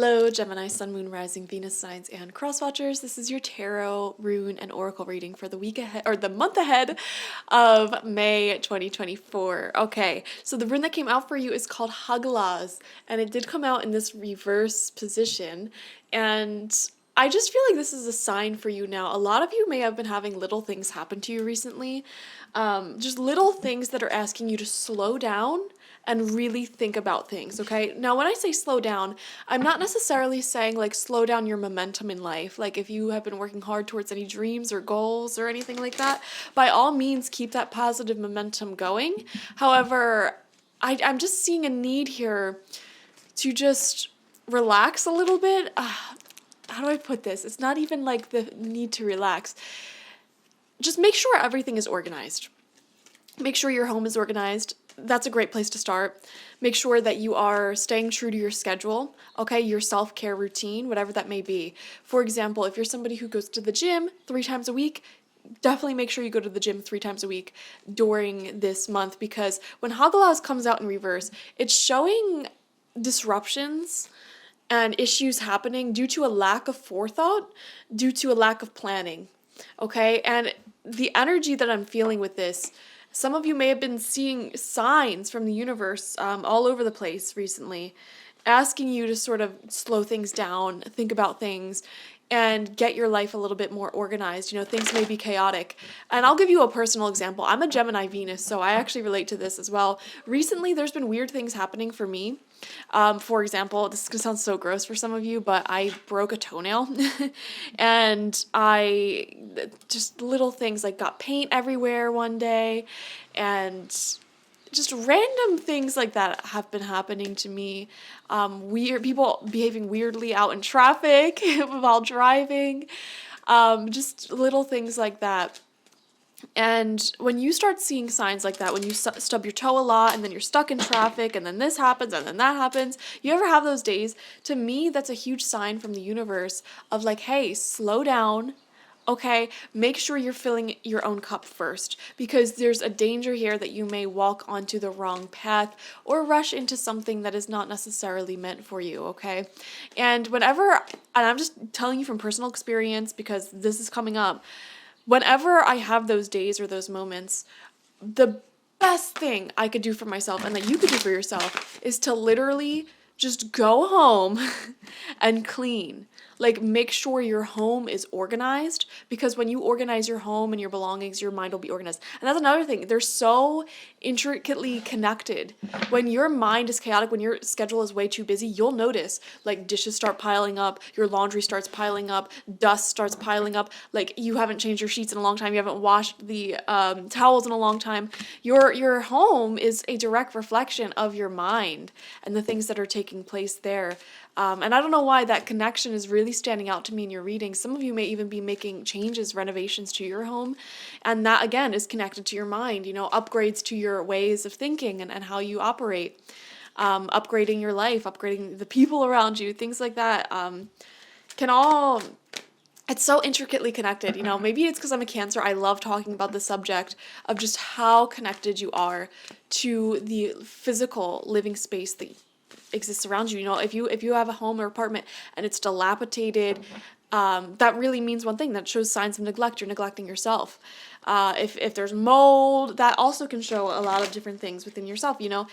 Hello, Gemini, Sun, Moon, Rising, Venus signs, and cross watchers. This is your tarot, rune, and oracle reading for the week ahead, or the month ahead of May 2024. Okay, so the rune that came out for you is called Hagalaz, and it did come out in this reverse position. And I just feel like this is a sign for you now. A lot of you may have been having little things happen to you recently, just little things that are asking you to slow down and really think about things, okay? Now, when I say slow down, I'm not necessarily saying like slow down your momentum in life. Like if you have been working hard towards any dreams or goals or anything like that, by all means, keep that positive momentum going. However, I'm just seeing a need here to just relax a little bit. How do I put this? It's not even like the need to relax. Just make sure everything is organized. Make sure your home is organized. That's a great place to start. Make sure that you are staying true to your schedule, okay? Your self-care routine, whatever that may be. For example, if you're somebody who goes to the gym 3 times a week, definitely make sure you go to the gym 3 times a week during this month, because when Hagalaz comes out in reverse, it's showing disruptions and issues happening due to a lack of forethought, due to a lack of planning, okay? And the energy that I'm feeling with this, some of you may have been seeing signs from the universe all over the place recently, asking you to sort of slow things down, think about things, and get your life a little bit more organized. You know, things may be chaotic. And I'll give you a personal example. I'm a Gemini Venus, so I actually relate to this as well. Recently, there's been weird things happening for me. For example, this is going to sound so gross for some of you, but I broke a toenail and I just little things like got paint everywhere one day, and just random things like that have been happening to me. Weird people behaving weirdly out in traffic while driving, just little things like that. And when you start seeing signs like that, when you stub your toe a lot and then you're stuck in traffic and then this happens and then that happens, you ever have those days? To me, that's a huge sign from the universe of like, hey, slow down. Okay, make sure you're filling your own cup first, because there's a danger here that you may walk onto the wrong path or rush into something that is not necessarily meant for you, okay? And I'm just telling you from personal experience because this is coming up, whenever I have those days or those moments, the best thing I could do for myself and that you could do for yourself is to literally just go home and clean. Like, make sure your home is organized, because when you organize your home and your belongings, your mind will be organized. And that's another thing. They're so intricately connected. When your mind is chaotic, when your schedule is way too busy, you'll notice like dishes start piling up, your laundry starts piling up, dust starts piling up, like you haven't changed your sheets in a long time, you haven't washed the towels in a long time. Your home is a direct reflection of your mind and the things that are taking place there. And I don't know why that connection is really standing out to me in your reading. Some of you may even be making changes, renovations to your home. And that, again, is connected to your mind, you know, upgrades to your ways of thinking and how you operate, upgrading your life, upgrading the people around you, things like that it's so intricately connected. You know, maybe it's because I'm a Cancer. I love talking about the subject of just how connected you are to the physical living space that exists around you. You know, if you have a home or apartment and it's dilapidated, that really means one thing. That shows signs of neglect. You're neglecting yourself. If there's mold, that also can show a lot of different things within yourself, you know.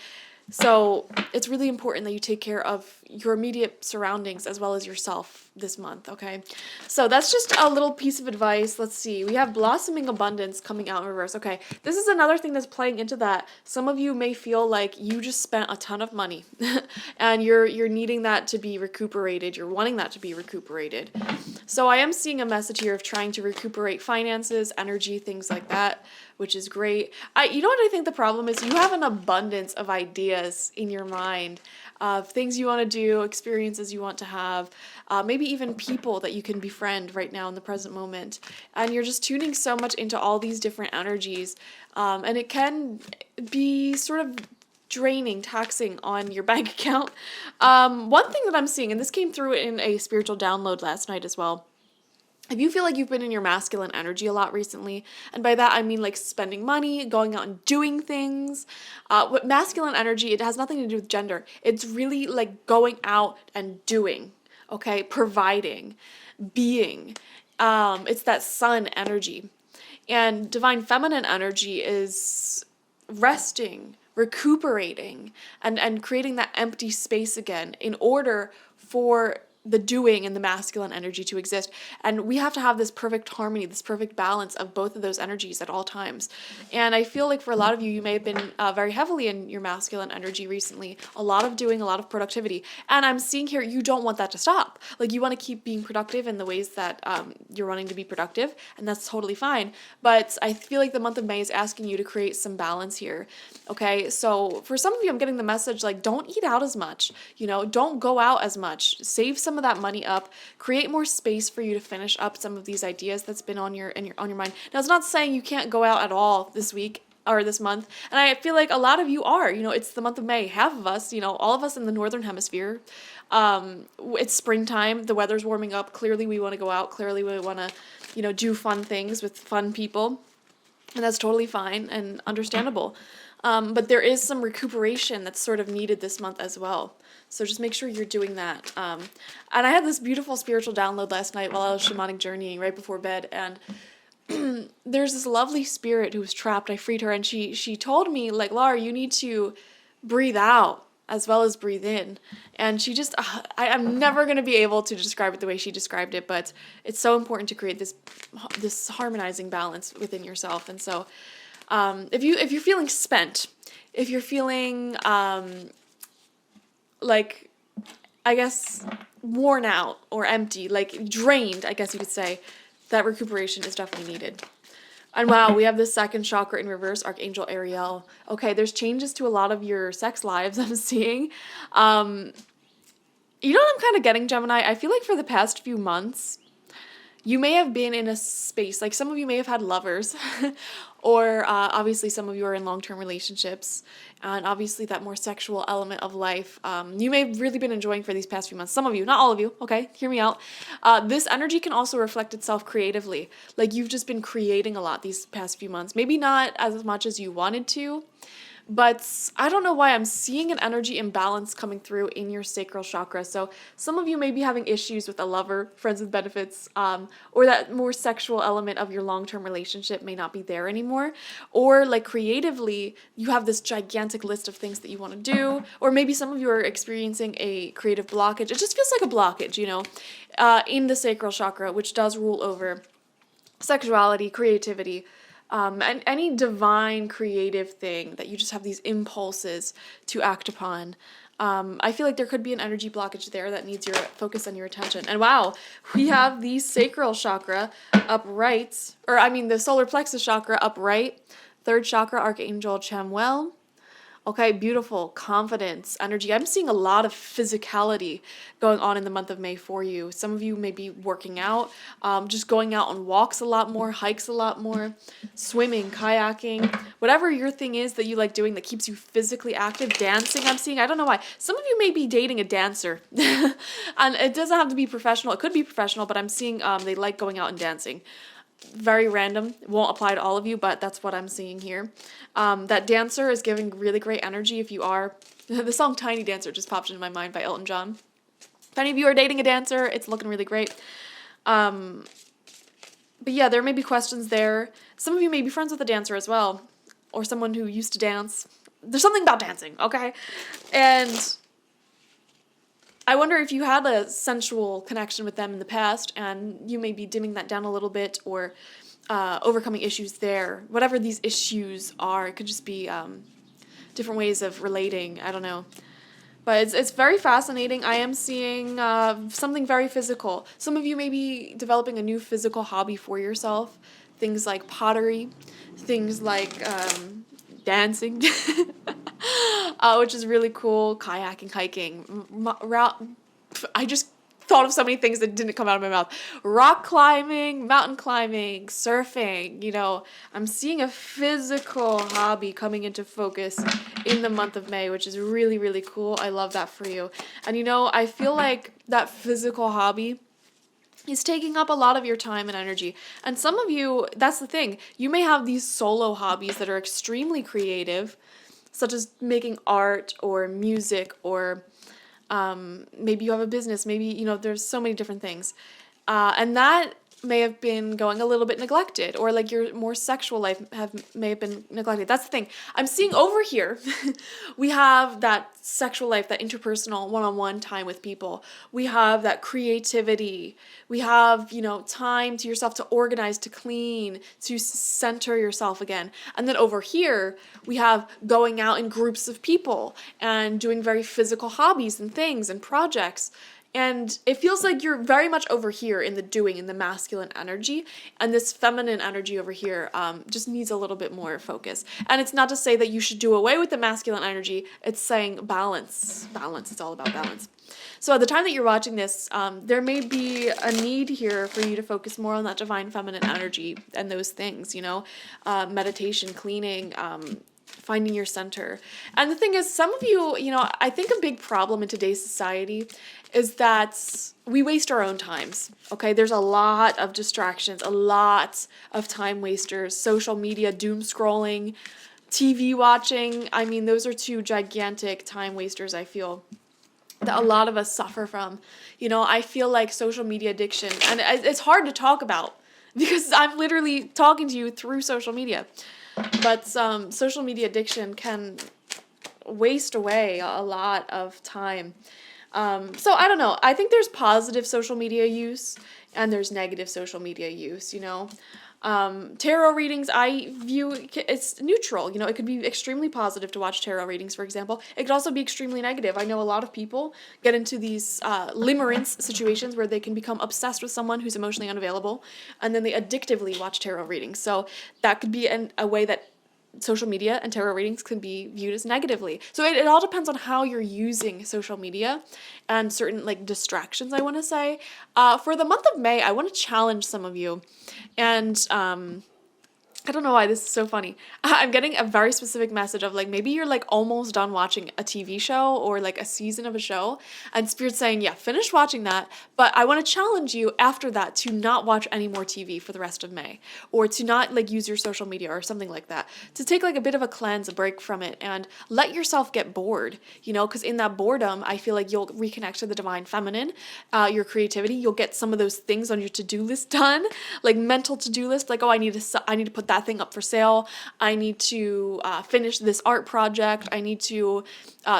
So it's really important that you take care of your immediate surroundings as well as yourself this month, okay? So that's just a little piece of advice. Let's see. We have blossoming abundance coming out in reverse. Okay, this is another thing that's playing into that. Some of you may feel like you just spent a ton of money and you're needing that to be recuperated. You're wanting that to be recuperated. So I am seeing a message here of trying to recuperate finances, energy, things like that, which is great. You know what I think the problem is? You have an abundance of ideas in your mind of things you want to do, experiences you want to have, maybe even people that you can befriend right now in the present moment. And you're just tuning so much into all these different energies. And it can be sort of draining, taxing on your bank account. One thing that I'm seeing, and this came through in a spiritual download last night as well, if you feel like you've been in your masculine energy a lot recently, and by that I mean like spending money, going out and doing things, what masculine energy, it has nothing to do with gender. It's really like going out and doing. okay? Providing, being. It's that sun energy. And divine feminine energy is resting, recuperating, and creating that empty space again in order for the doing and the masculine energy to exist. And we have to have this perfect harmony, this perfect balance of both of those energies at all times. And I feel like for a lot of you, you may have been very heavily in your masculine energy recently, a lot of doing, a lot of productivity. And I'm seeing here, you don't want that to stop. Like, you want to keep being productive in the ways that you're wanting to be productive, and that's totally fine. But I feel like the month of May is asking you to create some balance here. Okay, so for some of you, I'm getting the message like, don't eat out as much, don't go out as much, save some of that money up, create more space for you to finish up some of these ideas that's been on your mind. Now, it's not saying you can't go out at all this week or this month, and I feel like a lot of you are. It's the month of May. Half of us, all of us in the northern hemisphere, it's springtime, the weather's warming up. Clearly we want to go out. Clearly we want to do fun things with fun people, and that's totally fine and understandable. But there is some recuperation that's sort of needed this month as well. So just make sure you're doing that. And I had this beautiful spiritual download last night while I was shamanic journeying right before bed. And there's this lovely spirit who was trapped. I freed her, and she told me, like, Laura, you need to breathe out as well as breathe in. And she just, I'm never going to be able to describe it the way she described it, but it's so important to create this harmonizing balance within yourself. And so if you're feeling spent, if you're feeling like, I guess, worn out or empty, like drained, I guess you could say, that recuperation is definitely needed. And wow, we have this second chakra in reverse, Archangel Ariel. Okay, there's changes to a lot of your sex lives I'm seeing. What I'm kind of getting, Gemini? I feel like for the past few months, you may have been in a space, like some of you may have had lovers, or obviously some of you are in long-term relationships, and obviously that more sexual element of life, you may have really been enjoying for these past few months. Some of you, not all of you, okay, hear me out. This energy can also reflect itself creatively, like you've just been creating a lot these past few months, maybe not as much as you wanted to, but I don't know why I'm seeing an energy imbalance coming through in your sacral chakra. So some of you may be having issues with a lover, friends with benefits, or that more sexual element of your long-term relationship may not be there anymore. Or like creatively, you have this gigantic list of things that you want to do. Or maybe some of you are experiencing a creative blockage. It just feels like a blockage, in the sacral chakra, which does rule over sexuality, creativity, and any divine creative thing that you just have these impulses to act upon. I feel like there could be an energy blockage there that needs your focus and your attention. And wow, we have the sacral chakra upright, the solar plexus chakra upright, third chakra, Archangel Chamuel. Okay, beautiful, confidence, energy. I'm seeing a lot of physicality going on in the month of May for you. Some of you may be working out, just going out on walks a lot more, hikes a lot more, swimming, kayaking, whatever your thing is that you like doing that keeps you physically active. Dancing, I'm seeing. I don't know why. Some of you may be dating a dancer. And it doesn't have to be professional. It could be professional, but I'm seeing they like going out and dancing. Very random, won't apply to all of you, but that's what I'm seeing here. That dancer is giving really great energy if you are. The song Tiny Dancer just popped into my mind by Elton John. If any of you are dating a dancer, it's looking really great. But yeah, there may be questions there. Some of you may be friends with a dancer as well, or someone who used to dance. There's something about dancing, okay? And I wonder if you had a sensual connection with them in the past, and you may be dimming that down a little bit, or overcoming issues there. Whatever these issues are, it could just be different ways of relating. I don't know. But it's very fascinating. I am seeing something very physical. Some of you may be developing a new physical hobby for yourself. Things like pottery, things like dancing, which is really cool. Kayaking, hiking, I just thought of so many things that didn't come out of my mouth. Rock climbing, mountain climbing, surfing. I'm seeing a physical hobby coming into focus in the month of May, which is really, really cool. I love that for you. And I feel like that physical hobby is taking up a lot of your time and energy. And some of you, that's the thing, you may have these solo hobbies that are extremely creative, such as making art or music or Maybe you have a business, maybe, there's so many different things. And that may have been going a little bit neglected, or like your more sexual life may have been neglected. That's the thing. I'm seeing over here, we have that sexual life, that interpersonal one-on-one time with people. We have that creativity. We have, time to yourself to organize, to clean, to center yourself again. And then over here, we have going out in groups of people and doing very physical hobbies and things and projects. And it feels like you're very much over here in the doing, in the masculine energy, and this feminine energy over here just needs a little bit more focus. And it's not to say that you should do away with the masculine energy. It's saying balance. Balance. It's all about balance. So at the time that you're watching this, there may be a need here for you to focus more on that divine feminine energy and those things, meditation, cleaning, finding your center. And the thing is, some of you, I think a big problem in today's society is that we waste our own times, okay? There's a lot of distractions, a lot of time wasters, social media, doom scrolling, TV watching. I mean, those are two gigantic time wasters, I feel, that a lot of us suffer from. I feel like social media addiction, and it's hard to talk about because I'm literally talking to you through social media. But social media addiction can waste away a lot of time. So I don't know. I think there's positive social media use and there's negative social media use, Tarot readings, I view it's neutral. It could be extremely positive to watch tarot readings, for example. It could also be extremely negative. I know a lot of people get into these limerence situations where they can become obsessed with someone who's emotionally unavailable, and then they addictively watch tarot readings. So that could be a way that social media and tarot readings can be viewed as negatively. So it all depends on how you're using social media and certain distractions, I want to say. For the month of May, I want to challenge some of you. And I don't know why this is so funny. I'm getting a very specific message of maybe you're almost done watching a TV show or a season of a show, and Spirit's saying, yeah, finish watching that, but I want to challenge you after that to not watch any more TV for the rest of May, or to not use your social media or something like that, to take a bit of a cleanse, a break from it, and let yourself get bored, because in that boredom, I feel like you'll reconnect to the divine feminine, your creativity. You'll get some of those things on your to-do list done, mental to-do list, I need to put that thing up for sale. I need to finish this art project. I need to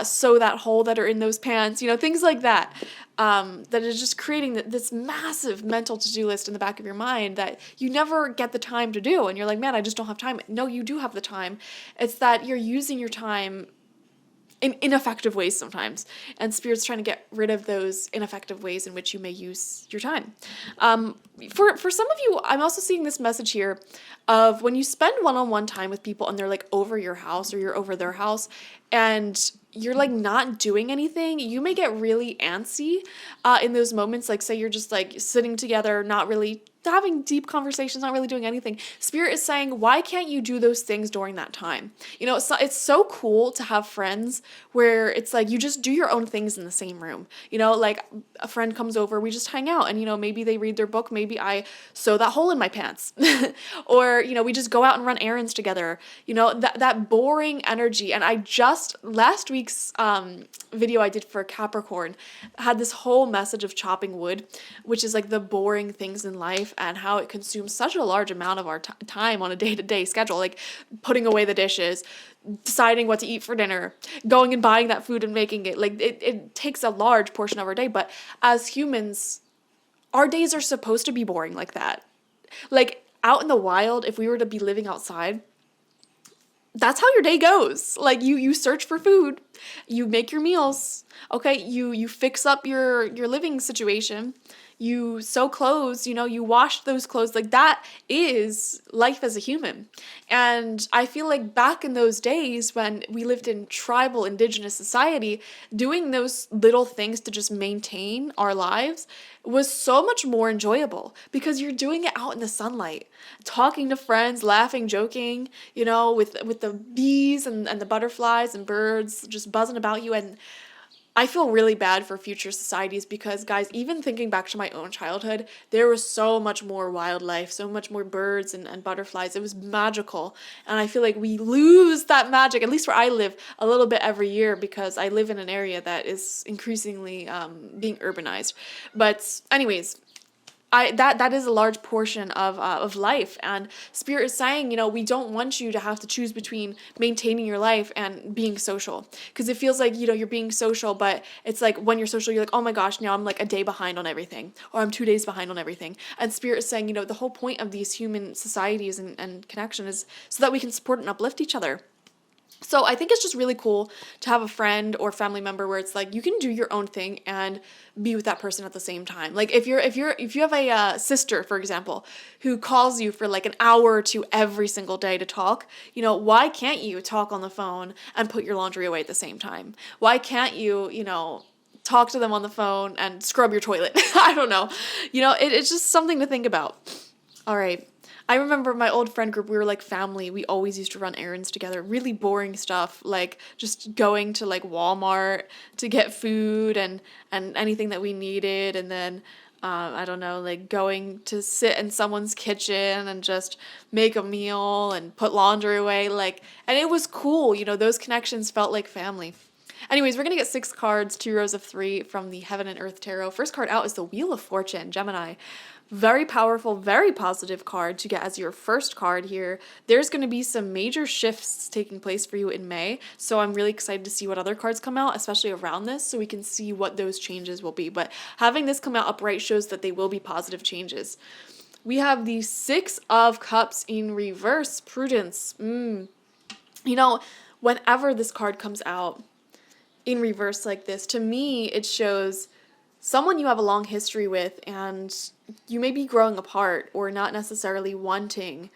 sew that hole that are in those pants. Things like that. That is just creating this massive mental to-do list in the back of your mind that you never get the time to do. And you're like, man, I just don't have time. No, you do have the time. It's that you're using your time in ineffective ways sometimes, and Spirit's trying to get rid of those ineffective ways in which you may use your time. For some of you, I'm also seeing this message here of when you spend one-on-one time with people and they're over your house or you're over their house and you're not doing anything, you may get really antsy in those moments. Say you're just sitting together, not really having deep conversations, not really doing anything. Spirit is saying, why can't you do those things during that time? It's so cool to have friends where it's you just do your own things in the same room. A friend comes over, we just hang out, and maybe they read their book, maybe I sew that hole in my pants, or we just go out and run errands together. That boring energy. And I just last week's video I did for Capricorn had this whole message of chopping wood, which is the boring things in life and how it consumes such a large amount of our time on a day-to-day schedule, putting away the dishes, deciding what to eat for dinner, going and buying that food and making it. It takes a large portion of our day. But as humans, our days are supposed to be boring like that. Out in the wild, if we were to be living outside, that's how your day goes. You search for food, you make your meals, okay? You fix up your living situation, you sew clothes, you wash those clothes. That is life as a human. And I feel back in those days when we lived in tribal indigenous society, doing those little things to just maintain our lives was so much more enjoyable because you're doing it out in the sunlight, talking to friends, laughing, joking, with the bees and the butterflies and birds just buzzing about you. And I feel really bad for future societies because, guys, even thinking back to my own childhood, there was so much more wildlife, so much more birds and butterflies. It was magical. And I feel like we lose that magic, at least where I live, a little bit every year because I live in an area that is increasingly being urbanized. But anyways, that is a large portion of life, and Spirit is saying, we don't want you to have to choose between maintaining your life and being social, because it feels like, you're being social, but it's like when you're social, you're like, oh my gosh, now I'm like a day behind on everything, or I'm 2 days behind on everything. And Spirit is saying, the whole point of these human societies and connection is so that we can support and uplift each other. So I think it's just really cool to have a friend or family member where it's like you can do your own thing and be with that person at the same time. Like if you have a sister, for example, who calls you for like an hour or two every single day to talk, why can't you talk on the phone and put your laundry away at the same time? Why can't you, talk to them on the phone and scrub your toilet? I don't know. It's just something to think about. All right. I remember my old friend group, we were like family. We always used to run errands together. Really boring stuff, like just going to like Walmart to get food and anything that we needed. And then, I don't know, like going to sit in someone's kitchen and just make a meal and put laundry away. And it was cool. Those connections felt like family. Anyways, we're going to get 6 cards, 2 rows of 3 from the Heaven and Earth Tarot. First card out is the Wheel of Fortune, Gemini. Very powerful, very positive card to get as your first card here. There's going to be some major shifts taking place for you in May, so I'm really excited to see what other cards come out, especially around this, so we can see what those changes will be. But having this come out upright shows that they will be positive changes. We have the 6 of Cups in reverse, Prudence. Whenever this card comes out in reverse like this, to me, it shows someone you have a long history with and you may be growing apart or not necessarily wanting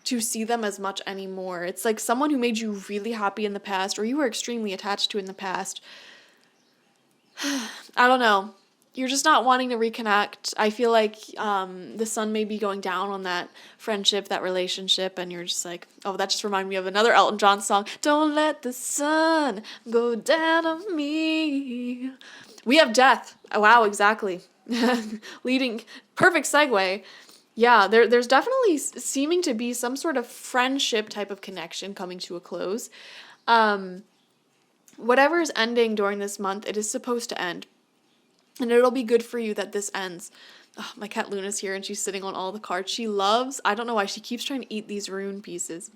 to see them as much anymore. It's like someone who made you really happy in the past or you were extremely attached to in the past. I don't know. You're just not wanting to reconnect. I feel like the sun may be going down on that friendship, that relationship, and you're just like, oh, that just reminded me of another Elton John song. Don't let the sun go down on me. We have death. Wow, exactly. Leading, perfect segue. Yeah, there's definitely seeming to be some sort of friendship type of connection coming to a close. Whatever is ending during this month, it is supposed to end. And it'll be good for you that this ends. Oh, my cat Luna's here and she's sitting on all the cards. I don't know why, she keeps trying to eat these rune pieces.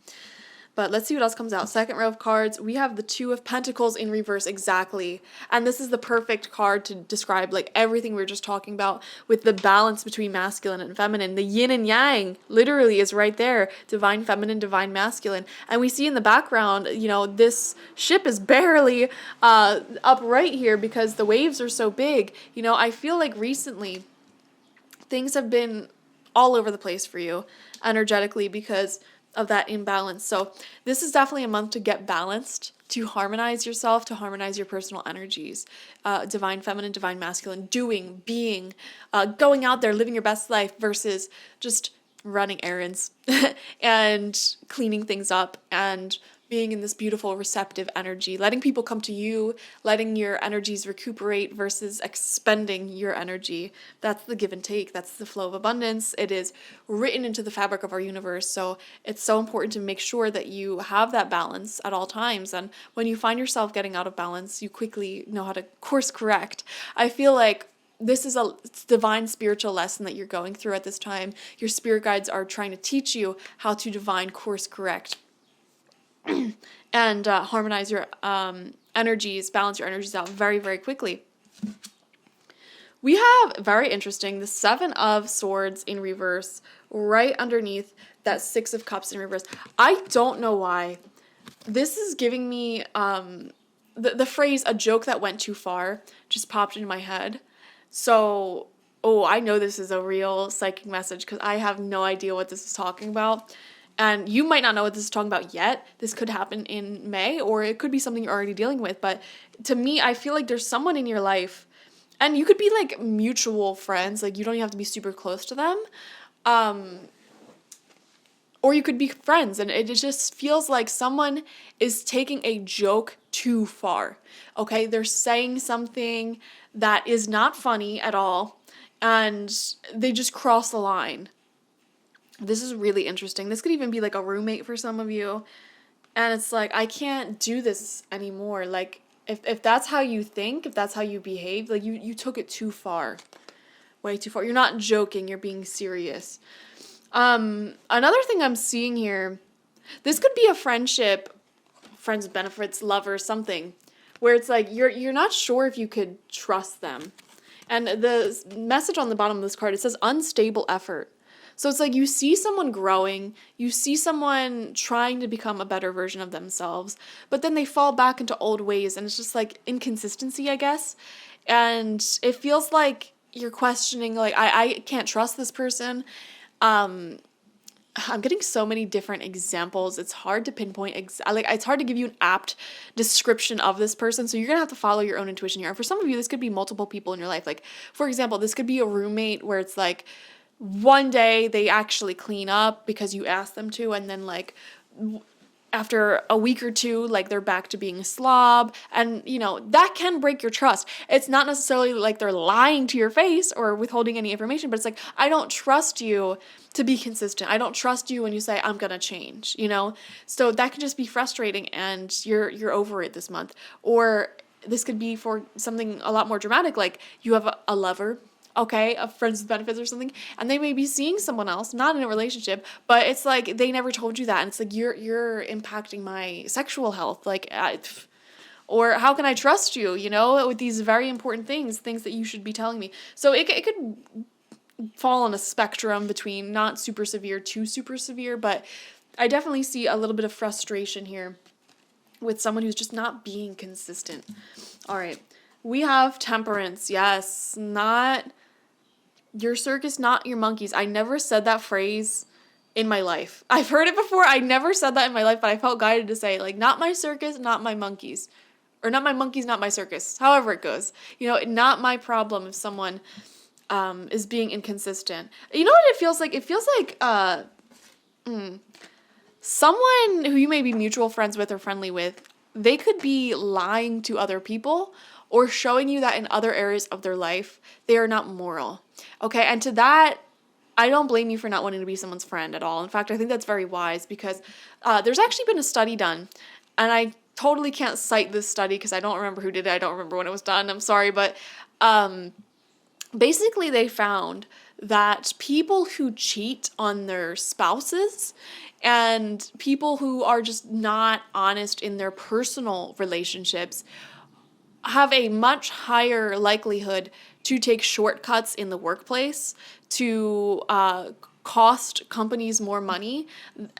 But let's see what else comes out. Second row of cards, we have the 2 of Pentacles in reverse, exactly. And this is the perfect card to describe like everything we were just talking about with the balance between masculine and feminine. The yin and yang literally is right there. Divine feminine, divine masculine. And we see in the background, this ship is barely upright here because the waves are so big. I feel like recently things have been all over the place for you energetically because of that imbalance. So this is definitely a month to get balanced, to harmonize yourself, to harmonize your personal energies. Divine feminine, divine masculine, doing, being, going out there, living your best life versus just running errands and cleaning things up and being in this beautiful receptive energy, letting people come to you, letting your energies recuperate versus expending your energy. That's the give and take. That's the flow of abundance. It is written into the fabric of our universe. So it's so important to make sure that you have that balance at all times. And when you find yourself getting out of balance, you quickly know how to course correct. I feel like this is a divine spiritual lesson that you're going through at this time. Your spirit guides are trying to teach you how to divine course correct and harmonize your energies, balance your energies out very, very quickly. We have, very interesting, the 7 of Swords in reverse right underneath that 6 of Cups in reverse. I don't know why. This is giving me the phrase, a joke that went too far, just popped into my head. So, I know this is a real psychic message because I have no idea what this is talking about. And you might not know what this is talking about yet. This could happen in May, or it could be something you're already dealing with. But to me, I feel like there's someone in your life, and you could be like mutual friends. Like you don't even have to be super close to them. or you could be friends, and it just feels like someone is taking a joke too far. Okay, they're saying something that is not funny at all, and they just cross the line. This is really interesting. This could even be like a roommate for some of you. And it's like, I can't do this anymore. Like, if that's how you think, if that's how you behave, like you took it too far. Way too far. You're not joking, you're being serious. Another thing I'm seeing here, this could be a friendship, friends with benefits, lovers, something, where it's like you're not sure if you could trust them. And the message on the bottom of this card, it says unstable effort. So it's like you see someone growing, you see someone trying to become a better version of themselves, but then they fall back into old ways, and it's just like inconsistency, I guess. And it feels like you're questioning, like, I can't trust this person. I'm getting so many different examples. It's hard to pinpoint, it's hard to give you an apt description of this person. So you're going to have to follow your own intuition here. And for some of you, this could be multiple people in your life. Like, for example, this could be a roommate where it's like, one day they actually clean up because you asked them to, and then like after a week or two, like they're back to being a slob, and that can break your trust. It's not necessarily like they're lying to your face or withholding any information, but it's like, I don't trust you to be consistent. I don't trust you when you say I'm gonna change, So that could just be frustrating, and you're over it this month. Or this could be for something a lot more dramatic, like you have a lover, okay, of friends with benefits or something, and they may be seeing someone else, not in a relationship, but it's like they never told you that, and it's like you're impacting my sexual health, like, or how can I trust you, with these very important things that you should be telling me. So it could fall on a spectrum between not super severe to super severe, but I definitely see a little bit of frustration here with someone who's just not being consistent. All right, we have temperance. Yes, not your circus, not your monkeys. I never said that phrase in my life. I've heard it before. I never said that in my life, but I felt guided to say, like, not my circus, not my monkeys. Or not my monkeys, not my circus. However it goes. Not my problem if someone is being inconsistent. You know what it feels like? It feels like someone who you may be mutual friends with or friendly with, they could be lying to other people or showing you that in other areas of their life, they are not moral. Okay, and to that, I don't blame you for not wanting to be someone's friend at all. In fact, I think that's very wise, because there's actually been a study done, and I totally can't cite this study because I don't remember who did it. I don't remember when it was done. I'm sorry, but basically they found that people who cheat on their spouses and people who are just not honest in their personal relationships have a much higher likelihood to take shortcuts in the workplace, to cost companies more money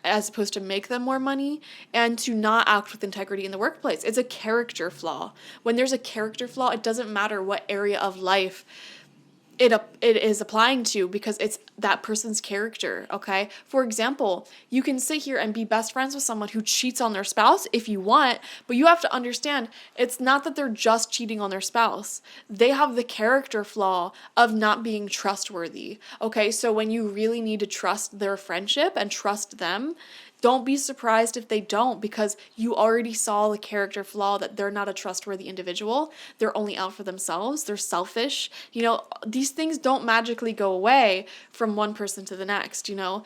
as opposed to make them more money, and to not act with integrity in the workplace. It's a character flaw. When there's a character flaw, it doesn't matter what area of life it is applying to, because it's that person's character, okay? For example, you can sit here and be best friends with someone who cheats on their spouse if you want, but you have to understand, it's not that they're just cheating on their spouse. They have the character flaw of not being trustworthy, okay? So when you really need to trust their friendship and trust them, don't be surprised if they don't, because you already saw the character flaw that they're not a trustworthy individual. They're only out for themselves. They're selfish. These things don't magically go away from one person to the next, Same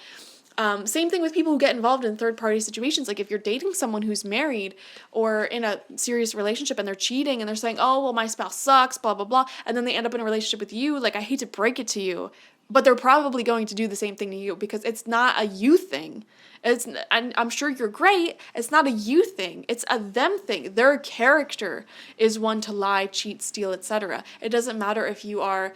thing with people who get involved in third-party situations. Like if you're dating someone who's married or in a serious relationship and they're cheating and they're saying, oh, well, my spouse sucks, blah, blah, blah, and then they end up in a relationship with you, like, I hate to break it to you, but they're probably going to do the same thing to you, because it's not a you thing. And I'm sure you're great. It's not a you thing. It's a them thing. Their character is one to lie, cheat, steal, etc. It doesn't matter if you are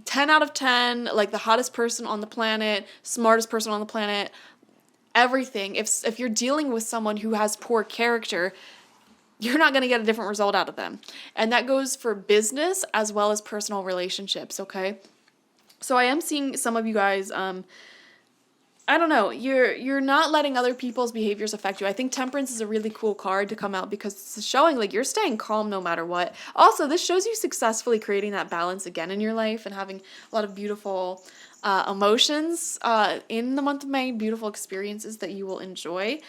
10 out of 10, like the hottest person on the planet, smartest person on the planet, everything. If you're dealing with someone who has poor character, you're not going to get a different result out of them. And that goes for business as well as personal relationships, okay? So I am seeing some of you guys I don't know, you're not letting other people's behaviors affect you. I think Temperance is a really cool card to come out because it's showing like you're staying calm no matter what. Also, this shows you successfully creating that balance again in your life and having a lot of beautiful emotions in the month of May, beautiful experiences that you will enjoy.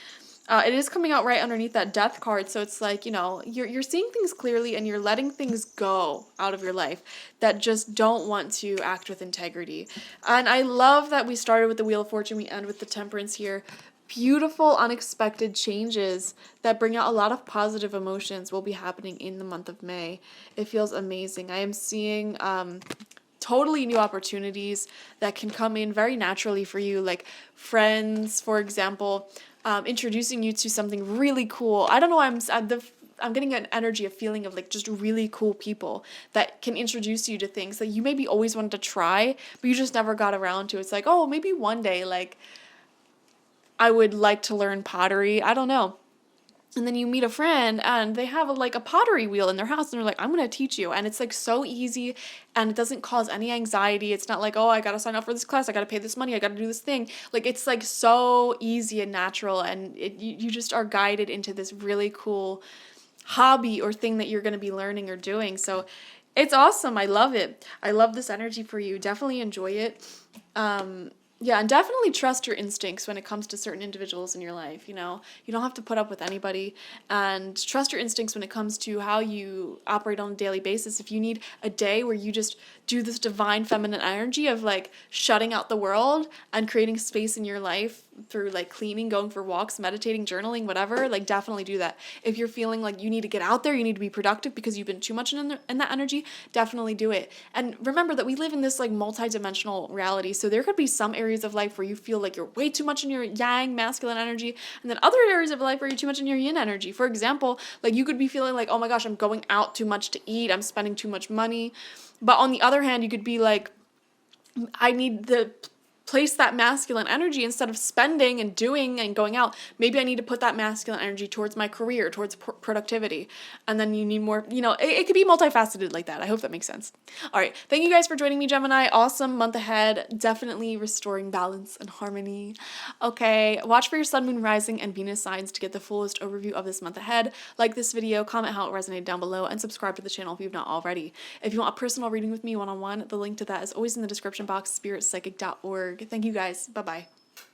It is coming out right underneath that death card, so it's like, you know, you're seeing things clearly and you're letting things go out of your life that just don't want to act with integrity. And I love that we started with the Wheel of Fortune, we end with the Temperance here. Beautiful, unexpected changes that bring out a lot of positive emotions will be happening in the month of May. It feels amazing. I am seeing totally new opportunities that can come in very naturally for you, like friends, for example, introducing you to something really cool. I don't know, I'm getting an energy, a feeling of like just really cool people that can introduce you to things that you maybe always wanted to try, but you just never got around to. It's like, oh, maybe one day, like, I would like to learn pottery. I don't know. And then you meet a friend and they have like a pottery wheel in their house and they're like, I'm going to teach you. And it's like so easy and it doesn't cause any anxiety. It's not like, oh, I got to sign up for this class. I got to pay this money. I got to do this thing. Like, it's like so easy and natural. And you just are guided into this really cool hobby or thing that you're going to be learning or doing. So it's awesome. I love it. I love this energy for you. Definitely enjoy it. Yeah, and definitely trust your instincts when it comes to certain individuals in your life, you know? You don't have to put up with anybody, and trust your instincts when it comes to how you operate on a daily basis. If you need a day where you just do this divine feminine energy of like shutting out the world and creating space in your life through like cleaning, going for walks, meditating, journaling, whatever, like definitely do that. If you're feeling like you need to get out there, you need to be productive because you've been too much in that energy, definitely do it. And remember that we live in this like multi-dimensional reality, so there could be some areas of life where you feel like you're way too much in your yang masculine energy, and then other areas of life where you're too much in your yin energy. For example, like you could be feeling like, oh my gosh, I'm going out too much to eat, I'm spending too much money. But on the other hand, you could be like, I need the place that masculine energy instead of spending and doing and going out. Maybe I need to put that masculine energy towards my career, towards productivity. And then you need more, you know, it could be multifaceted like that. I hope that makes sense. All right. Thank you guys for joining me, Gemini. Awesome month ahead. Definitely restoring balance and harmony. Okay. Watch for your sun, moon, rising, and Venus signs to get the fullest overview of this month ahead. Like this video, comment how it resonated down below, and subscribe to the channel if you've not already. If you want a personal reading with me one-on-one, the link to that is always in the description box, spiritpsychic.org. Thank you guys. Bye-bye.